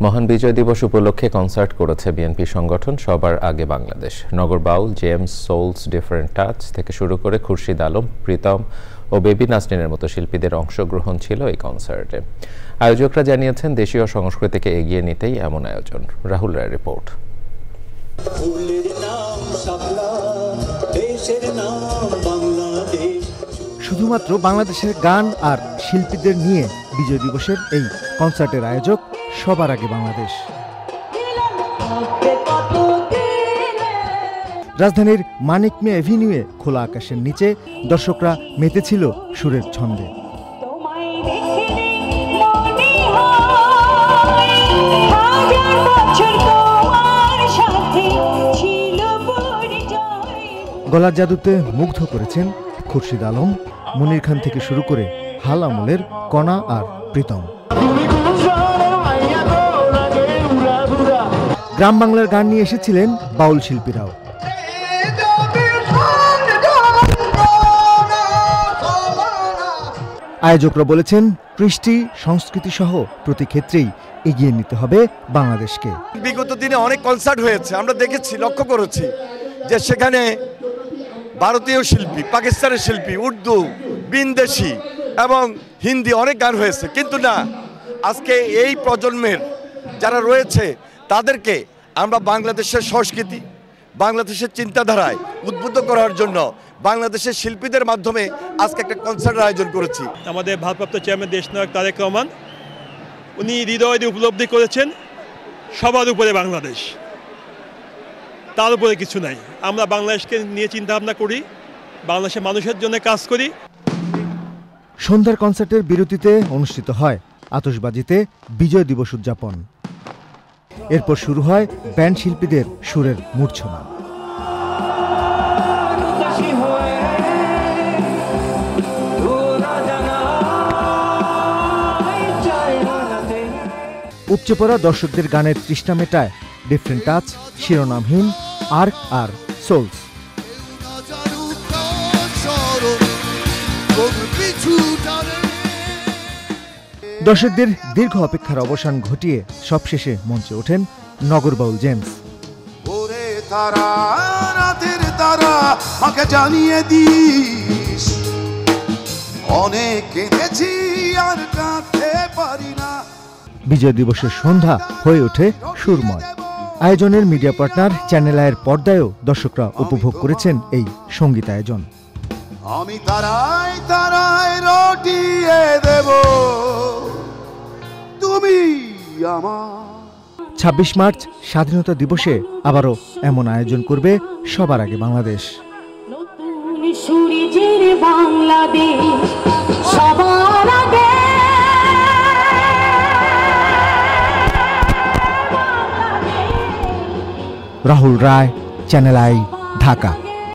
মহান বিজয় দিবস উপলক্ষে কনসার্ট করেছে বিএনপি সংগঠন সবার আগে Bangladesh. Nagar Baul, James, sols, different touch থেকে শুরু করে খুরশিদ আলম, প্রীতম ও বেবি নাসরিনের মতো শিল্পীদের অংশগ্রহণ ছিল এই কনসার্টে। আয়োজকরা জানিয়েছেন, দেশীয় সংস্কৃতিকে এগিয়ে নিতেই এমন আয়োজন। রাহুল রায়ের রিপোর্ট। শুধুমাত্র বাংলাদেশের গান আর শিল্পীদের নিয়ে বিজয় দিবসের এই কনসার্টের আয়োজক সবার আগে বাংলাদেশ। রাজধানীর মানিক মিয়া এভিনিউয়ে খোলা আকাশের নিচে দর্শকরা মেতেছিল সুরের ছন্দে। গলার জাদুতে মুগ্ধ করেছেন খুরশিদ আলম, মনির খান থেকে শুরু করে হাল আমলের কণা আর প্রীতম। গ্রাম বাংলার গান নিয়ে এসেছিলেন বাউল শিল্পীরাও। আয়োজকরা বলেছেন, কৃষ্টি, সংস্কৃতি সহ প্রতি ক্ষেত্রেই এগিয়ে নিতে হবে বাংলাদেশকে। বিগত দিনে অনেক কনসার্ট হয়েছে, আমরা দেখেছি, লক্ষ্য করেছি যে সেখানে ভারতীয় শিল্পী, পাকিস্তানের শিল্পী, উর্দু, বিনদেশি এবং হিন্দি অনেক গান হয়েছে, কিন্তু না, আজকে এই প্রজন্মের যারা রয়েছে তাদেরকে আমরা বাংলাদেশের সংস্কৃতি, বাংলাদেশের চিন্তাধারায় উদ্বুদ্ধ করার জন্য বাংলাদেশের শিল্পীদের মাধ্যমে আজকে একটা কনসার্টের আয়োজন করেছি। আমাদের ভারপ্রাপ্ত চেয়ারম্যান দেশনায়ক তারেক রহমান, উনি হৃদয় দিয়ে উপলব্ধি করেছেন সবার উপরে বাংলাদেশ, তার উপরে কিছু নাই। আমরা বাংলাদেশকে নিয়ে চিন্তা ভাবনা করি, বাংলাদেশের মানুষের জন্য কাজ করি। সন্ধ্যার কনসার্টের বিরতিতে অনুষ্ঠিত হয় আতশবাজিতে বিজয় দিবস উদযাপন। এরপর শুরু হয় ব্যান্ড শিল্পীদের সুরের মূর্ছনা। উপচে পড়া দর্শকদের গানের তৃষ্ণা মেটায় ডিফারেন্ট টাচ, শিরোনামহীন, আর্ক আর সোলস। দর্শকদের দীর্ঘ অপেক্ষার অবসান ঘটিয়ে সবশেষে মঞ্চে ওঠেন নগর বাউল জেমস। বিজয় দিবসের সন্ধ্যা হয়ে ওঠে সুরময়। আয়োজনের মিডিয়া পার্টনার চ্যানেল আইয়ের পর্দায়ও দর্শকরা উপভোগ করেছেন এই সঙ্গীত আয়োজন। আমি তারাই তারাই রটিয়ে দেব তুমি আমার। ২৬ মার্চ স্বাধীনতা দিবসে আবারও এমন আয়োজন করবে সবার আগে বাংলাদেশ। নতুন সূর্যের বাংলাদেশ সবার আগে। রাহুল রায়, চ্যানেল আই, ঢাকা।